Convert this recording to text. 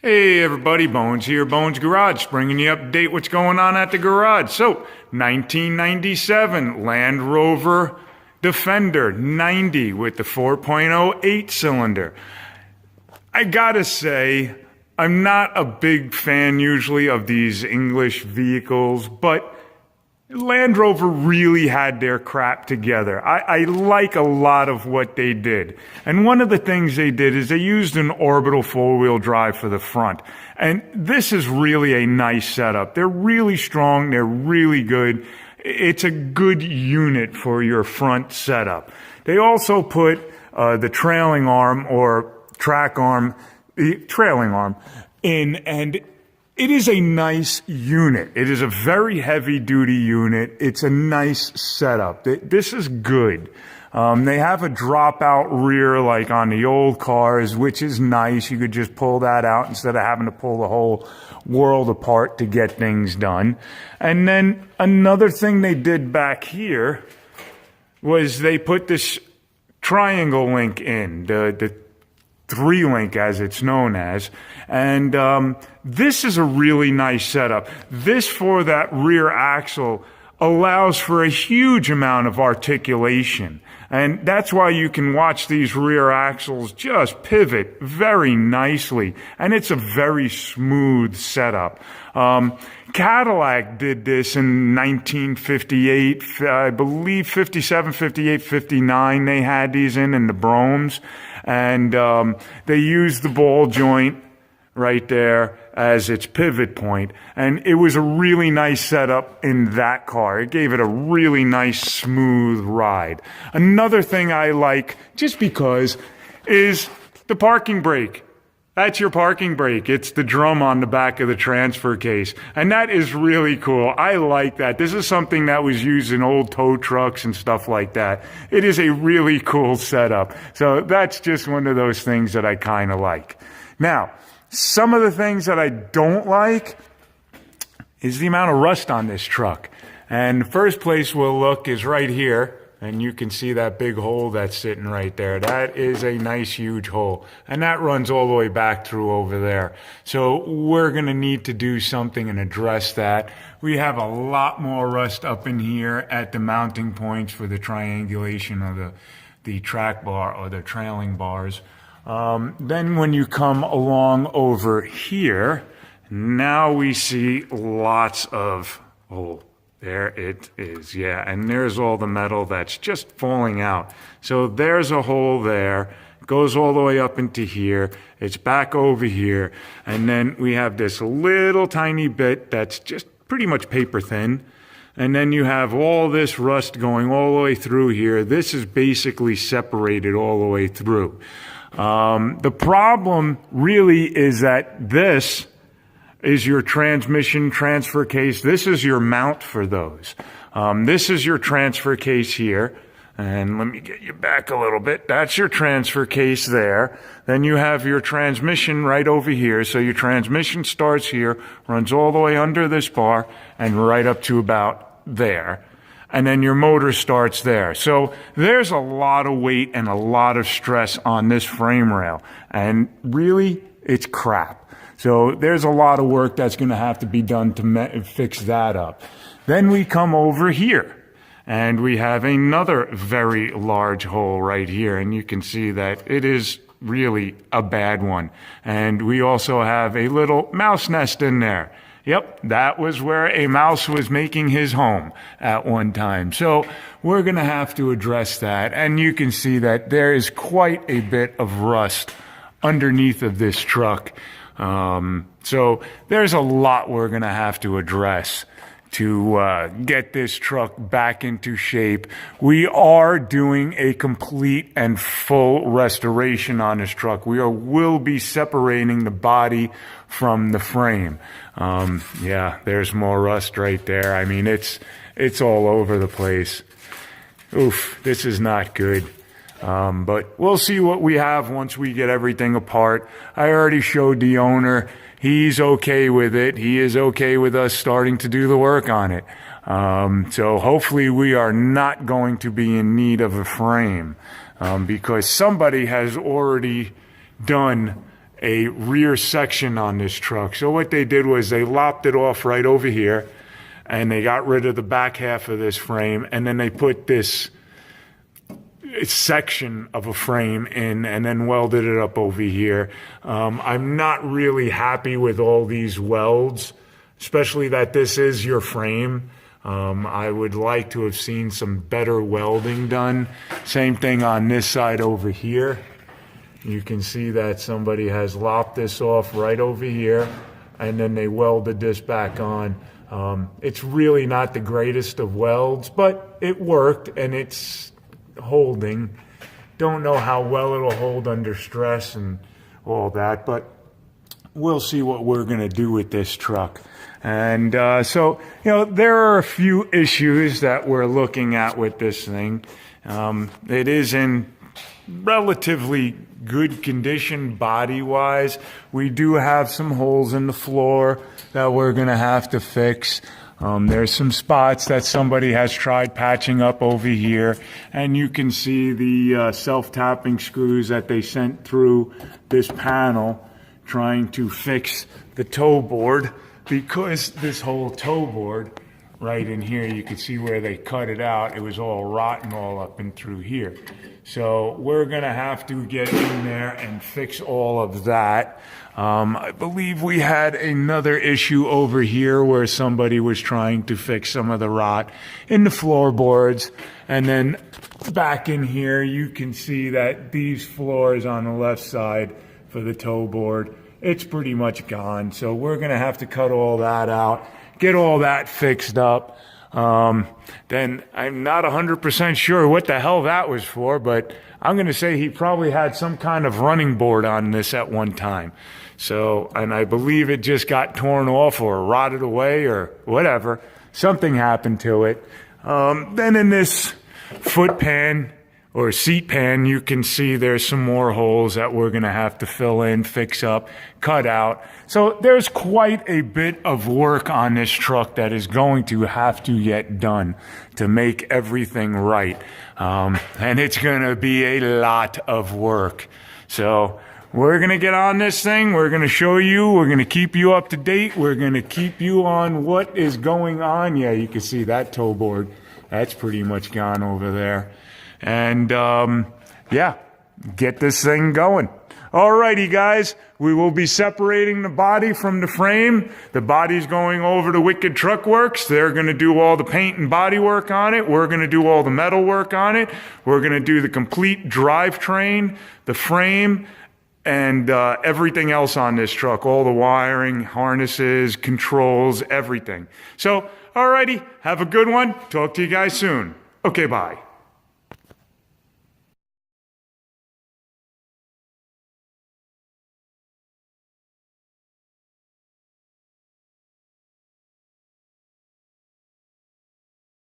Hey everybody, Bones here, Bones Garage, bringing you update what's going on at the garage. So, 1997 Land Rover Defender 90 with the 4.0 8-cylinder. I gotta say, I'm not a big fan usually of these English vehicles, but Land Rover really had their crap together. I like a lot of what they did. And one of the things they did is they used an orbital four-wheel drive for the front. And this is really a nice setup. They're really strong. They're really good. It's a good unit for your front setup. They also put the trailing arm or track arm, the trailing arm in, and it is a nice unit. It is a very heavy-duty unit. It's a nice setup. This is good. They have a drop-out rear like on the old cars, which is nice. You could just pull that out instead of having to pull the whole world apart to get things done. And then another thing they did back here was they put this triangle link in, the 3-link as it's known as, and this is a really nice setup. This for that rear axle allows for a huge amount of articulation, and that's why you can watch these rear axles just pivot very nicely, and it's a very smooth setup. Cadillac did this in 1958, I believe 57, 58, 59, they had these in the Bromes, and they used the ball joint right there as its pivot point, and it was a really nice setup in that car. It gave it a really nice smooth ride. Another thing I like, just because, is the parking brake. That's your parking brake. It's the drum on the back of the transfer case. And that is really cool. I like that. This is something that was used in old tow trucks and stuff like that. It is a really cool setup. So that's just one of those things that I kind of like. Now, some of the things that I don't like is the amount of rust on this truck. And the first place we'll look is right here. And you can see that big hole that's sitting right there. That is a nice huge hole. And that runs all the way back through over there. So we're going to need to do something and address that. We have a lot more rust up in here at the mounting points for the triangulation of the track bar or the trailing bars. Then when you come along over here, now we see lots of hole. There it is, yeah, and there's all the metal that's just falling out. So there's a hole there, goes all the way up into here, it's back over here, and then we have this little tiny bit that's just pretty much paper thin, and then you have all this rust going all the way through here. This is basically separated all the way through. The problem really is that this is your transmission transfer case. This is your mount for those. This is your transfer case here. And let me get you back a little bit. That's your transfer case there. Then you have your transmission right over here. So your transmission starts here, runs all the way under this bar, and right up to about there. And then your motor starts there. So there's a lot of weight and a lot of stress on this frame rail. And really, it's crap. So there's a lot of work that's going to have to be done to fix that up. Then we come over here, and we have another very large hole right here, and you can see that it is really a bad one. And we also have a little mouse nest in there. Yep, that was where a mouse was making his home at one time. So we're going to have to address that, and you can see that there is quite a bit of rust underneath of this truck. So there's a lot we're going to have to address to get this truck back into shape. We are doing a complete and full restoration on this truck. We will be separating the body from the frame. Yeah, there's more rust right there. I mean, it's all over the place. Oof, this is not good. But we'll see what we have once we get everything apart. I already showed the owner. He's okay with it. He is okay with us starting to do the work on it. So hopefully we are not going to be in need of a frame, because somebody has already done a rear section on this truck. So what they did was they lopped it off right over here, and they got rid of the back half of this frame, and then they put this section of a frame in and then welded it up over here. I'm not really happy with all these welds, especially that this is your frame. I would like to have seen some better welding done. Same thing on this side over here. You can see that somebody has lopped this off right over here, and then they welded this back on. It's really not the greatest of welds, but it worked, and it's holding. Don't know how well it'll hold under stress and all that, but we'll see what we're going to do with this truck. And so, there are a few issues that we're looking at with this thing. It is in relatively good condition body-wise. We do have some holes in the floor that we're going to have to fix. There's some spots that somebody has tried patching up over here, and you can see the self-tapping screws that they sent through this panel trying to fix the toe board, because this whole toe board right in here, you can see where they cut it out. It was all rotten all up and through here. So we're going to have to get in there and fix all of that. I believe we had another issue over here where somebody was trying to fix some of the rot in the floorboards. And then back in here, you can see that these floors on the left side for the toe board, it's pretty much gone. So we're going to have to cut all that out, get all that fixed up. Then I'm not 100% sure what the hell that was for, but I'm going to say he probably had some kind of running board on this at one time. So, and I believe it just got torn off or rotted away or whatever. Something happened to it. Then in this foot pan or seat pan, you can see there's some more holes that we're going to have to fill in, fix up, cut out. So there's quite a bit of work on this truck that is going to have to get done to make everything right. And it's going to be a lot of work. So we're going to get on this thing. We're going to show you. We're going to keep you up to date. We're going to keep you on what is going on. Yeah, you can see that toe board. That's pretty much gone over there. And, yeah, get this thing going. Alrighty, guys, we will be separating the body from the frame. The body's going over to Wicked Truck Works. They're going to do all the paint and body work on it. We're going to do all the metal work on it. We're going to do the complete drivetrain, the frame, and everything else on this truck. All the wiring, harnesses, controls, everything. So, alrighty, have a good one. Talk to you guys soon. Okay, bye.